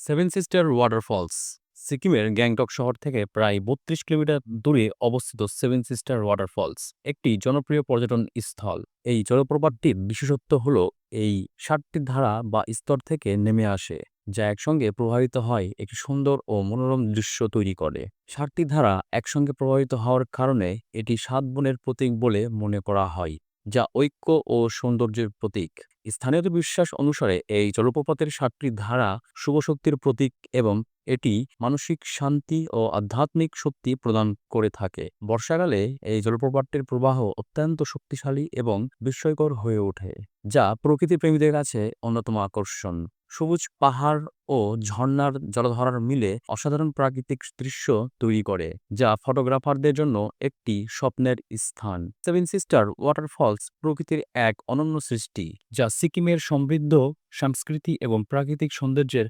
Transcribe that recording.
Seven sister waterfalls সিকিমের গ্যাংটক শহর থেকে প্রায় ৩২ কিলোমিটার দূরে অবস্থিত সেভেন সিস্টার ওয়াটারফলস একটি জনপ্রিয় পর্যটন স্থল। এই জলপ্রপাতটির বিশেষত্ব হল এই ৭টি ধারা বা স্তর থেকে নেমে আসে, যা একসঙ্গে প্রবাহিত হয় একটি সুন্দর ও মনোরম দৃশ্য তৈরি করে। ৭টি ধারা একসঙ্গে প্রবাহিত হওয়ার কারণে এটি ৭ বনের প্রতীক বলে মনে করা হয়, যা ঐক্য ও সৌন্দর্যের প্রতীক। স্থানীয়দের বিশ্বাস অনুসারে এই জলপ্রপাতের ৭টি ধারা শুভ শক্তির প্রতীক এবং এটি মানসিক শান্তি ও আধ্যাত্মিক শক্তি প্রদান করে থাকে। বর্ষাকালে এই জলপ্রপাতটির প্রবাহ অত্যন্ত শক্তিশালী এবং বিস্ময়কর হয়ে ওঠে, যা প্রকৃতিপ্রেমীদের কাছে অন্যতম আকর্ষণ। সবুজ পাহাড় ও ঝর্ণার জলধারার মিলে অসাধারণ প্রাকৃতিক দৃশ্য তৈরি করে, যা ফটোগ্রাফারদের জন্য একটি স্বপ্নের স্থান। সেভেন সিস্টার ওয়াটারফলস প্রকৃতির এক অনন্য সৃষ্টি, যা সিকিমের সমৃদ্ধ সংস্কৃতি এবং প্রাকৃতিক সৌন্দর্যের